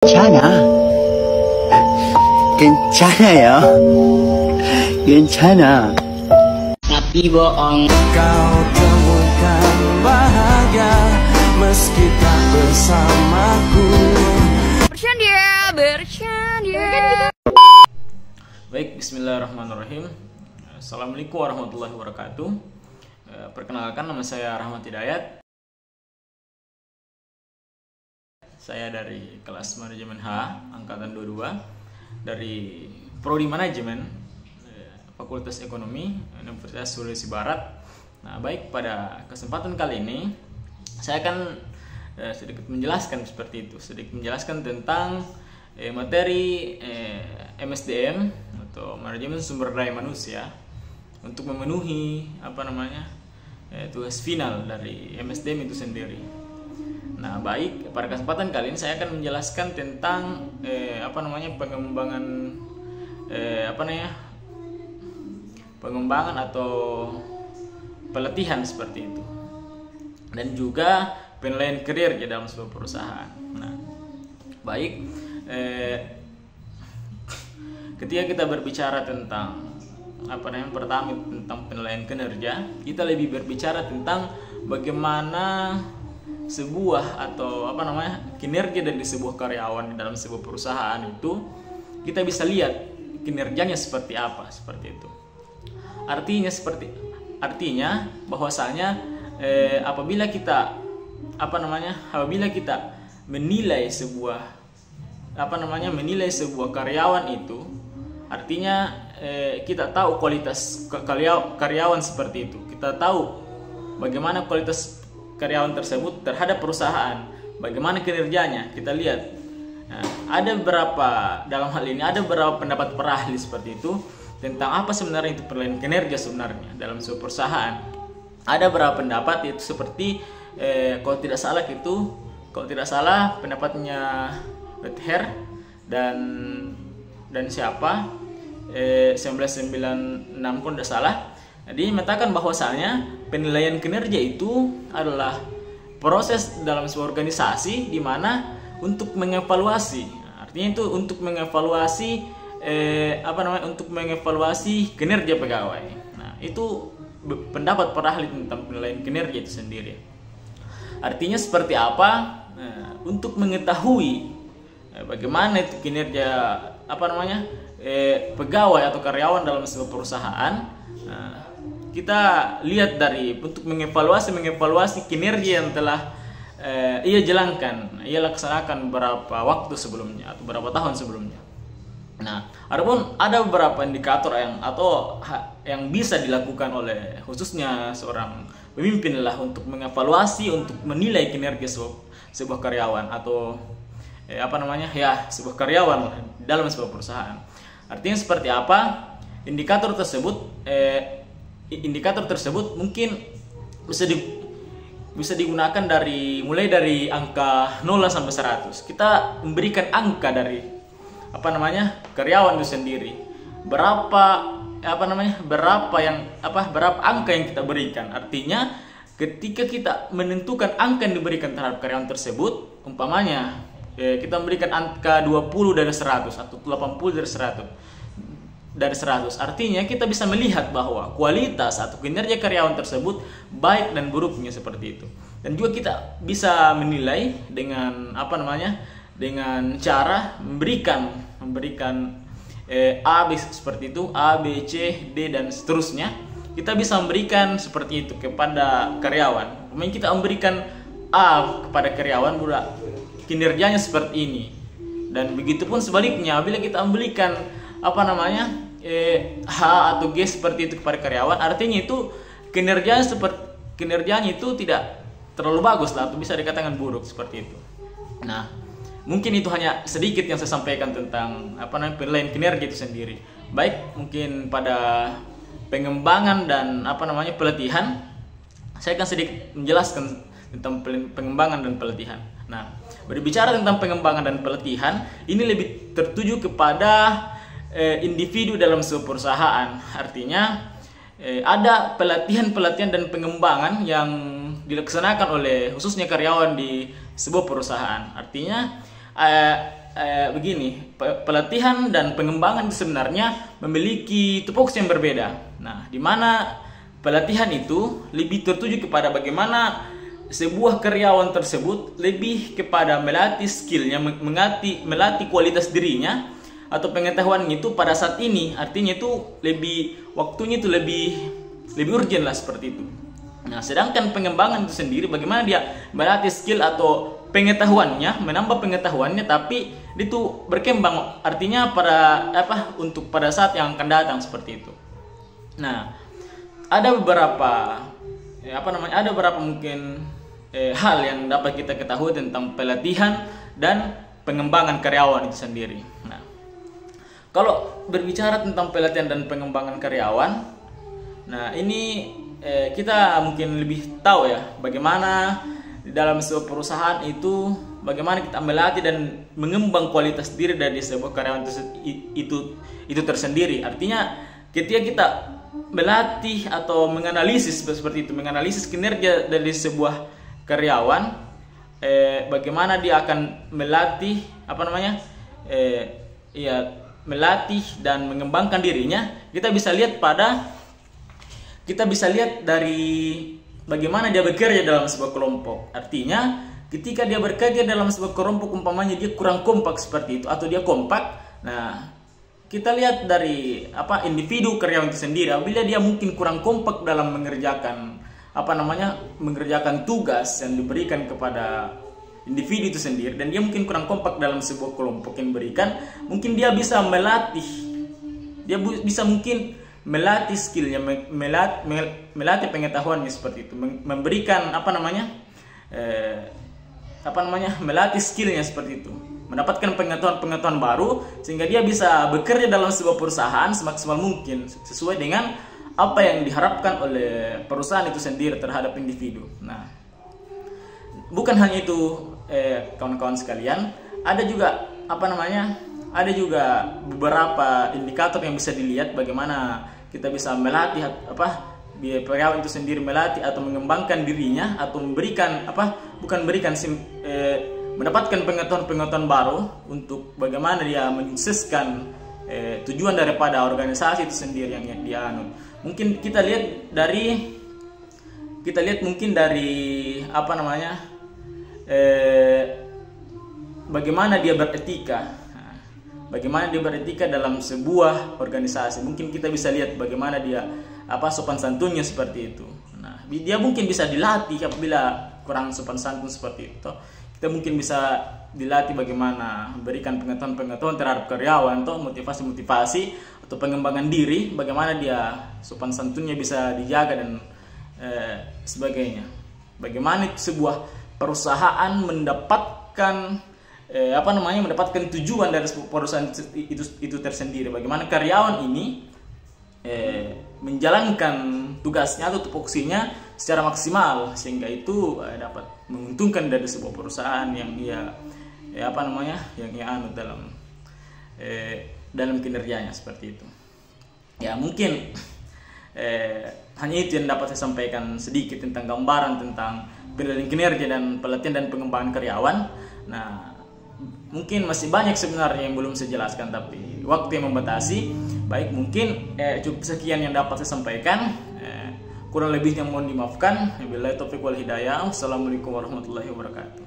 괜찮아. 괜찮아요. 괜찮아. Tapi bohong. Kau temukan bahagia meski tak bersamaku. Bercanda. Baik, bismillahirrahmanirrahim. Assalamualaikum warahmatullahi wabarakatuh. Perkenalkan, nama saya Rahmat Hidayat. Saya dari kelas manajemen H, angkatan 22, dari Prodi Manajemen, Fakultas Ekonomi, Universitas Sulawesi Barat. Nah, baik, pada kesempatan kali ini saya akan sedikit menjelaskan seperti itu, sedikit menjelaskan tentang materi MSDM atau Manajemen Sumber Daya Manusia untuk memenuhi tugas final dari MSDM itu sendiri. Nah, baik, pada kesempatan kali ini saya akan menjelaskan tentang pengembangan atau pelatihan seperti itu, dan juga penilaian karir di dalam sebuah perusahaan. Nah, baik, ketika kita berbicara tentang pertama tentang penilaian kinerja, kita lebih berbicara tentang bagaimana sebuah kinerja dari sebuah karyawan di dalam sebuah perusahaan itu kita bisa lihat kinerjanya seperti apa, seperti itu. Artinya bahwasanya apabila kita menilai sebuah karyawan itu, artinya kita tahu kualitas karyawan seperti itu. Kita tahu bagaimana kualitas karyawan tersebut terhadap perusahaan, bagaimana kinerjanya, kita lihat. Nah, dalam hal ini ada beberapa pendapat para ahli seperti itu tentang apa sebenarnya itu penilaian kinerja sebenarnya dalam sebuah perusahaan. Ada beberapa pendapat, yaitu seperti kalau tidak salah pendapatnya Bether dan siapa 1996 pun tidak salah. Dia menyatakan bahwasanya penilaian kinerja itu adalah proses dalam sebuah organisasi di mana untuk mengevaluasi. Artinya itu untuk mengevaluasi kinerja pegawai. Nah, itu pendapat para ahli tentang penilaian kinerja itu sendiri. Artinya seperti apa? Untuk mengetahui bagaimana itu kinerja pegawai atau karyawan dalam sebuah perusahaan, kita lihat untuk mengevaluasi kinerja yang telah ia jalankan, ia laksanakan beberapa waktu sebelumnya atau beberapa tahun sebelumnya. Nah, ada beberapa indikator yang bisa dilakukan oleh khususnya seorang pemimpin untuk mengevaluasi, untuk menilai kinerja sebuah karyawan atau sebuah karyawan dalam sebuah perusahaan. Artinya seperti apa? Indikator tersebut mungkin bisa digunakan mulai dari angka 0 sampai 100. Kita memberikan angka dari karyawan itu sendiri. Berapa angka yang kita berikan. Artinya ketika kita menentukan angka yang diberikan terhadap karyawan tersebut, umpamanya kita memberikan angka 20 dari 100 atau 80 dari 100, artinya kita bisa melihat bahwa kualitas atau kinerja karyawan tersebut baik dan buruknya seperti itu. Dan juga kita bisa menilai dengan dengan cara memberikan A, B seperti itu, A, B, C, D dan seterusnya. Kita bisa memberikan seperti itu kepada karyawan. Kemudian kita memberikan A kepada karyawan, kinerjanya seperti ini. Dan begitupun sebaliknya, bila kita memberikan H atau G seperti itu kepada karyawan, artinya itu kinerjanya itu tidak terlalu bagus lah, atau bisa dikatakan buruk seperti itu. Nah, mungkin itu hanya sedikit yang saya sampaikan tentang penilaian kinerja itu sendiri. Baik, mungkin pada pengembangan dan pelatihan, saya akan sedikit menjelaskan tentang pengembangan dan pelatihan. Nah, berbicara tentang pengembangan dan pelatihan, ini lebih tertuju kepada individu dalam sebuah perusahaan. Artinya ada pelatihan dan pengembangan yang dilaksanakan oleh khususnya karyawan di sebuah perusahaan. Artinya begini, pelatihan dan pengembangan itu sebenarnya memiliki tupoksi yang berbeda. Nah, di mana pelatihan itu lebih tertuju kepada bagaimana sebuah karyawan tersebut lebih kepada melatih skillnya, melatih kualitas dirinya atau pengetahuan itu pada saat ini. Artinya itu waktunya itu lebih urgent lah seperti itu. Nah, sedangkan pengembangan itu sendiri bagaimana dia melatih skill atau pengetahuannya, menambah pengetahuannya, tapi itu berkembang, artinya untuk pada saat yang akan datang seperti itu. Nah, ada beberapa mungkin hal yang dapat kita ketahui tentang pelatihan dan pengembangan karyawan itu sendiri. Nah, kalau berbicara tentang pelatihan dan pengembangan karyawan, nah ini kita mungkin lebih tahu ya bagaimana di dalam sebuah perusahaan itu bagaimana kita melatih dan mengembang kualitas diri dari sebuah karyawan itu tersendiri. Artinya ketika kita melatih atau menganalisis seperti itu, menganalisis kinerja dari sebuah karyawan, bagaimana dia akan melatih melatih dan mengembangkan dirinya, kita bisa lihat dari bagaimana dia bekerja dalam sebuah kelompok. Artinya ketika dia bekerja dalam sebuah kelompok, umpamanya dia kurang kompak seperti itu atau dia kompak, nah kita lihat dari individu karyawan itu sendiri. Apabila dia mungkin kurang kompak dalam mengerjakan tugas yang diberikan kepada individu itu sendiri, dan dia mungkin kurang kompak dalam sebuah kelompok yang diberikan, mungkin dia bisa mungkin melatih skillnya, melatih pengetahuannya seperti itu, memberikan melatih skillnya seperti itu, mendapatkan pengetahuan baru sehingga dia bisa bekerja dalam sebuah perusahaan semaksimal mungkin sesuai dengan apa yang diharapkan oleh perusahaan itu sendiri terhadap individu. Nah, bukan hanya itu kawan-kawan sekalian, ada juga beberapa indikator yang bisa dilihat bagaimana kita bisa melatih karyawan itu sendiri melatih atau mengembangkan dirinya atau mendapatkan pengetahuan baru untuk bagaimana dia menyukseskan tujuan daripada organisasi itu sendiri yang dia anut. Mungkin kita lihat mungkin dari bagaimana dia beretika. Bagaimana dia beretika dalam sebuah organisasi. Mungkin kita bisa lihat bagaimana dia sopan santunnya seperti itu. Nah, dia mungkin bisa dilatih apabila kurang sopan santun seperti itu. Kita mungkin bisa dilatih bagaimana memberikan pengetahuan terhadap karyawan, motivasi atau pengembangan diri, bagaimana dia sopan santunnya bisa dijaga dan sebagainya. Bagaimana sebuah perusahaan mendapatkan tujuan dari perusahaan itu tersendiri. Bagaimana karyawan ini menjalankan tugasnya atau tupoksinya secara maksimal sehingga itu dapat menguntungkan dari sebuah perusahaan yang dia anut dalam kinerjanya seperti itu. Ya, mungkin hanya itu yang dapat saya sampaikan sedikit tentang gambaran tentang penilaian kinerja dan pelatihan dan pengembangan karyawan. Nah, mungkin masih banyak sebenarnya yang belum saya jelaskan, tapi waktu yang membatasi. Baik, mungkin cukup sekian yang dapat saya sampaikan. Kurang lebihnya mohon dimaafkan. Wabillahi taufiq wal hidayah. Wassalamualaikum warahmatullahi wabarakatuh.